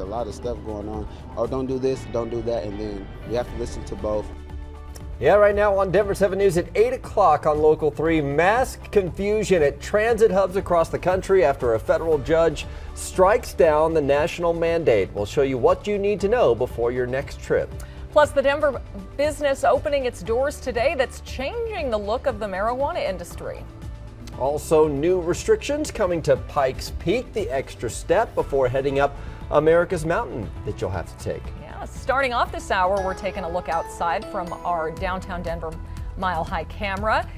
a lot of stuff going on. Oh, don't do this, don't do that, and then you have to listen to both. Yeah, right now on Denver 7 News at 8 o'clock on Local 3, mask confusion at transit hubs across the country after a federal judge strikes down the national mandate. We'll show you what you need to know before your next trip. Plus, the Denver business opening its doors today that's changing the look of the marijuana industry. Also, new restrictions coming to Pikes Peak, the extra step before heading up America's Mountain that you'll have to take. Starting off this hour, we're taking a look outside from our downtown Denver mile-high camera.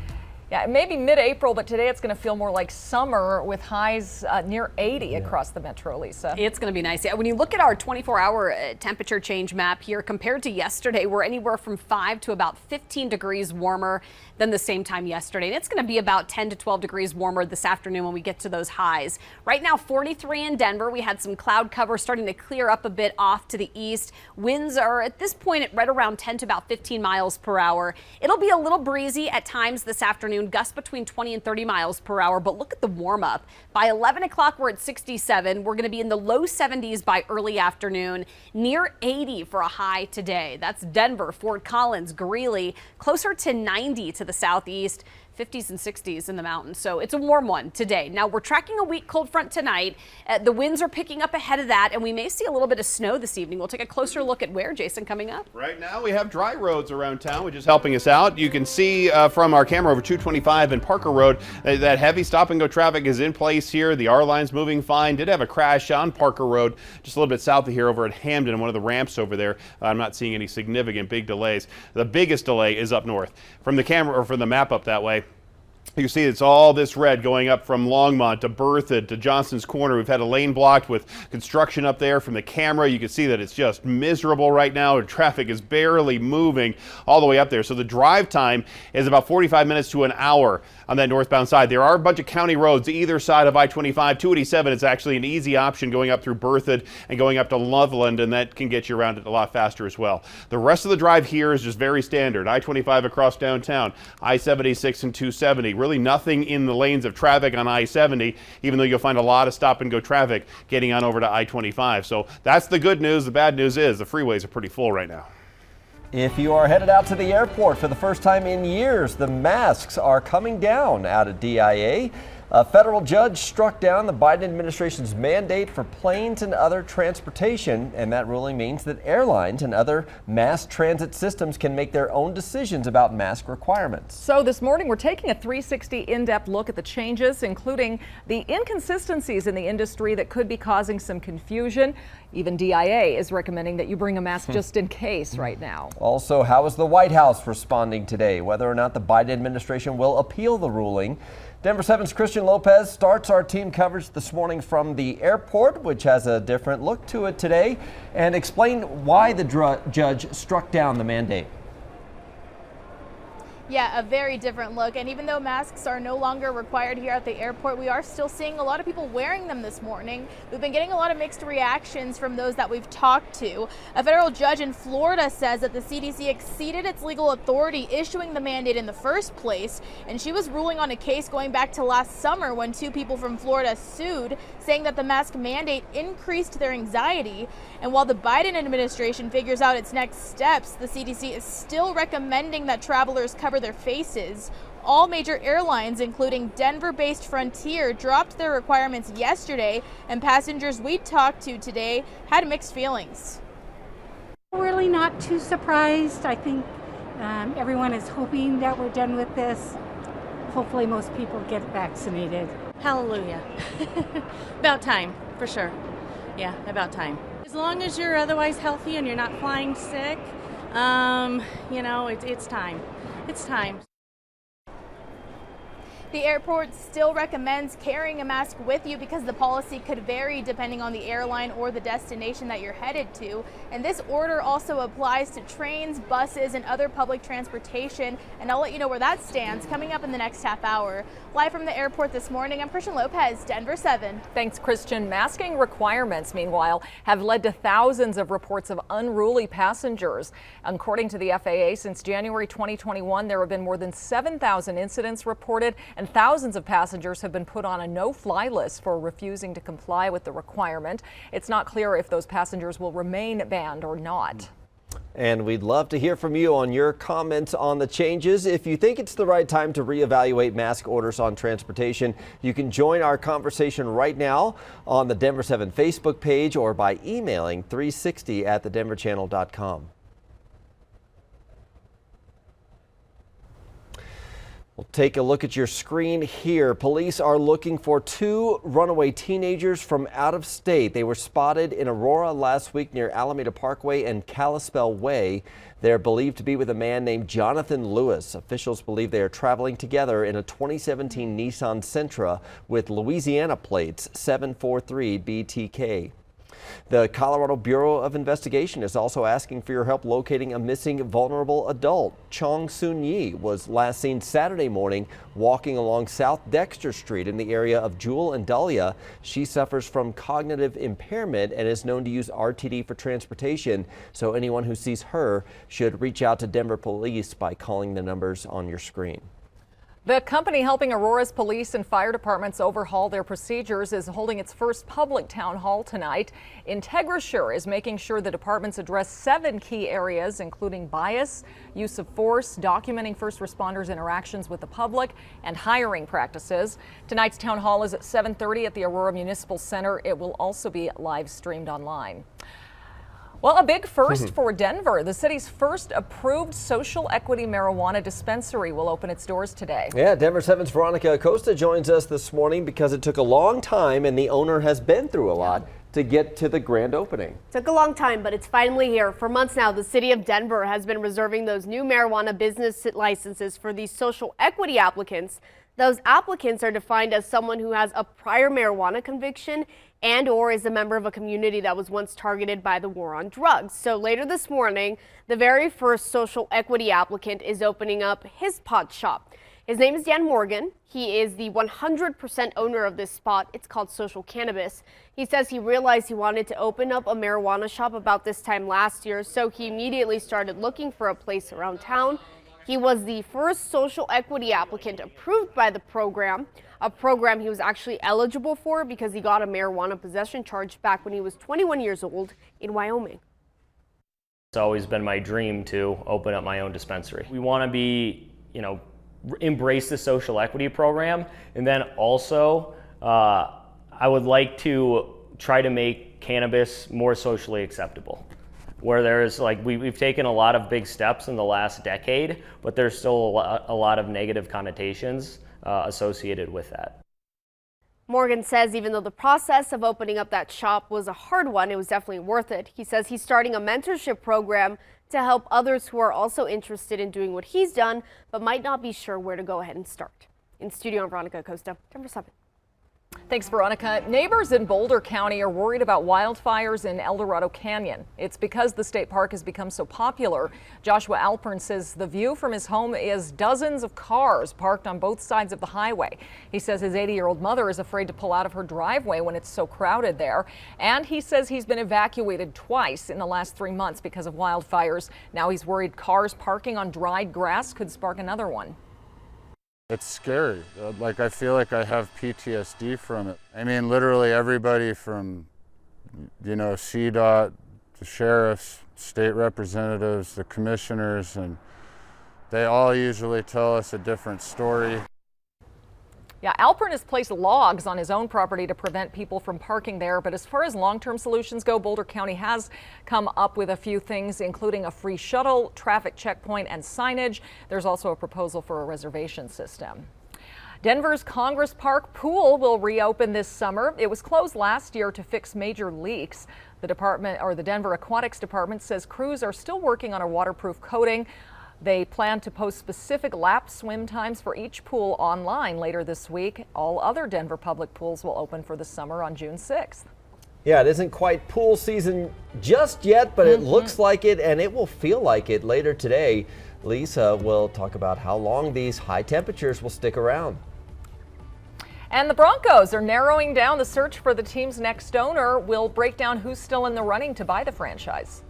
Yeah, it may be mid-April, but today it's going to feel more like summer with highs near 80 across the metro, Lisa. It's going to be nice. Yeah, when you look at our 24-hour temperature change map here compared to yesterday, we're anywhere from 5 to about 15 degrees warmer than the same time yesterday. And it's going to be about 10 to 12 degrees warmer this afternoon when we get to those highs. Right now, 43 in Denver. We had some cloud cover starting to clear up a bit off to the east. Winds are at this point at right around 10 to about 15 miles per hour. It'll be a little breezy at times this afternoon, gusts between 20 and 30 miles per hour. But look at the warm up. By 11 o'clock, we're at 67. We're going to be in the low 70s by early afternoon, near 80 for a high today. That's Denver, Fort Collins, Greeley, closer to 90 to the southeast, 50s and 60s in the mountains. So it's a warm one today. Now we're tracking a weak cold front tonight. The winds are picking up ahead of that, and we may see a little bit of snow this evening. We'll take a closer look at where, Jason, coming up. Right now we have dry roads around town, which is helping us out. You can see from our camera over 225 and Parker Road that heavy stop and go traffic is in place here. The R line's moving fine. Did have a crash on Parker Road just a little bit south of here over at Hamden, one of the ramps over there. I'm not seeing any significant big delays. The biggest delay is up north. From the camera or from the map up that way, you see it's all this red going up from Longmont to Berthoud to Johnson's Corner. We've had a lane blocked with construction up there. From the camera, you can see that it's just miserable right now. Traffic is barely moving all the way up there. So the drive time is about 45 minutes to an hour on that northbound side. There are a bunch of county roads either side of I-25. 287 is actually an easy option going up through Berthoud and going up to Loveland, and that can get you around it a lot faster as well. The rest of the drive here is just very standard. I-25 across downtown, I-76 and 270. Really nothing in the lanes of traffic on I-70, even though you'll find a lot of stop and go traffic getting on over to I-25. So that's the good news. The bad news is the freeways are pretty full right now. If you are headed out to the airport for the first time in years, the masks are coming down out of DIA. A federal judge struck down the Biden administration's mandate for planes and other transportation, and that ruling means that airlines and other mass transit systems can make their own decisions about mask requirements. So this morning, we're taking a 360 in-depth look at the changes, including the inconsistencies in the industry that could be causing some confusion. Even DIA is recommending that you bring a mask just in case right now. Also, how is the White House responding today? Whether or not the Biden administration will appeal the ruling. Denver 7's Christian Lopez starts our team coverage this morning from the airport, which has a different look to it today, and explain why the judge struck down the mandate. Yeah, a very different look. And even though masks are no longer required here at the airport, we are still seeing a lot of people wearing them this morning. We've been getting a lot of mixed reactions from those that we've talked to. A federal judge in Florida says that the CDC exceeded its legal authority issuing the mandate in the first place. And she was ruling on a case going back to last summer when two people from Florida sued, saying that the mask mandate increased their anxiety. And while the Biden administration figures out its next steps, the CDC is still recommending that travelers cover their faces. All major airlines, including Denver-based Frontier, dropped their requirements yesterday, and passengers we talked to today had mixed feelings. Really not too surprised. I think everyone is hoping that we're done with this. Hopefully most people get vaccinated. Hallelujah. About time, for sure. Yeah, about time. As long as you're otherwise healthy and you're not flying sick, you know, it's time. It's time. The airport still recommends carrying a mask with you because the policy could vary depending on the airline or the destination that you're headed to. And this order also applies to trains, buses, and other public transportation. And I'll let you know where that stands coming up in the next half hour. Live from the airport this morning, I'm Christian Lopez, Denver 7. Thanks, Christian. Masking requirements, meanwhile, have led to thousands of reports of unruly passengers. According to the FAA, since January 2021, there have been more than 7,000 incidents reported and and thousands of passengers have been put on a no-fly list for refusing to comply with the requirement. It's not clear if those passengers will remain banned or not. And we'd love to hear from you on your comments on the changes. If you think it's the right time to reevaluate mask orders on transportation, you can join our conversation right now on the Denver 7 Facebook page or by emailing 360@thedenverchannel.com. We'll take a look at your screen here. Police are looking for 2 runaway teenagers from out of state. They were spotted in Aurora last week near Alameda Parkway and Kalispell Way. They're believed to be with a man named Jonathan Lewis. Officials believe they are traveling together in a 2017 Nissan Sentra with Louisiana plates 743 BTK. The Colorado Bureau of Investigation is also asking for your help locating a missing vulnerable adult. Chong Soon Yi was last seen Saturday morning walking along South Dexter Street in the area of Jewel and Dahlia. She suffers from cognitive impairment and is known to use RTD for transportation, so anyone who sees her should reach out to Denver police by calling the numbers on your screen. The company helping Aurora's police and fire departments overhaul their procedures is holding its first public town hall tonight. IntegraSure is making sure the departments address 7 key areas, including bias, use of force, documenting first responders' interactions with the public, and hiring practices. Tonight's town hall is at 7:30 at the Aurora Municipal Center. It will also be live streamed online. Well, a big first for Denver. The city's first approved social equity marijuana dispensary will open its doors today. Yeah, Denver 7's Veronica Acosta joins us this morning because it took a long time and the owner has been through a lot to get to the grand opening. Took a long time, but it's finally here. For months now, the city of Denver has been reserving those new marijuana business licenses for these social equity applicants. Those applicants are defined as someone who has a prior marijuana conviction and or is a member of a community that was once targeted by the war on drugs. So later this morning, the very first social equity applicant is opening up his pot shop. His name is Dan Morgan. He is the 100% owner of this spot. It's called Social Cannabis. He says he realized he wanted to open up a marijuana shop about this time last year, so he immediately started looking for a place around town. He was the first social equity applicant approved by the program, a program he was actually eligible for because he got a marijuana possession charge back when he was 21 years old in Wyoming. It's always been my dream to open up my own dispensary. We want to be, embrace the social equity program, and then also I would like to try to make cannabis more socially acceptable. Where there's we've taken a lot of big steps in the last decade, but there's still a lot of negative connotations associated with that. Morgan says even though the process of opening up that shop was a hard one, it was definitely worth it. He says he's starting a mentorship program to help others who are also interested in doing what he's done, but might not be sure where to go ahead and start. In studio, I'm Veronica Acosta, Denver 7. Thanks, Veronica. Neighbors in Boulder County are worried about wildfires in Eldorado Canyon. It's because the state park has become so popular. Joshua Alpern says the view from his home is dozens of cars parked on both sides of the highway. He says his 80-year-old mother is afraid to pull out of her driveway when it's so crowded there. And he says he's been evacuated twice in the last 3 months because of wildfires. Now he's worried cars parking on dried grass could spark another one. It's scary. I feel like I have PTSD from it. I mean, literally everybody from, CDOT, the sheriffs, state representatives, the commissioners, and they all usually tell us a different story. Yeah, Alpern has placed logs on his own property to prevent people from parking there. But as far as long-term solutions go, Boulder County has come up with a few things, including a free shuttle, traffic checkpoint, and signage. There's also a proposal for a reservation system. Denver's Congress Park pool will reopen this summer. It was closed last year to fix major leaks. The Denver Aquatics Department says crews are still working on a waterproof coating. They plan to post specific lap swim times for each pool online later this week. All other Denver public pools will open for the summer on June 6th. Yeah, it isn't quite pool season just yet, but it looks like it, and it will feel like it later today. Lisa will talk about how long these high temperatures will stick around. And the Broncos are narrowing down the search for the team's next owner. We'll break down who's still in the running to buy the franchise.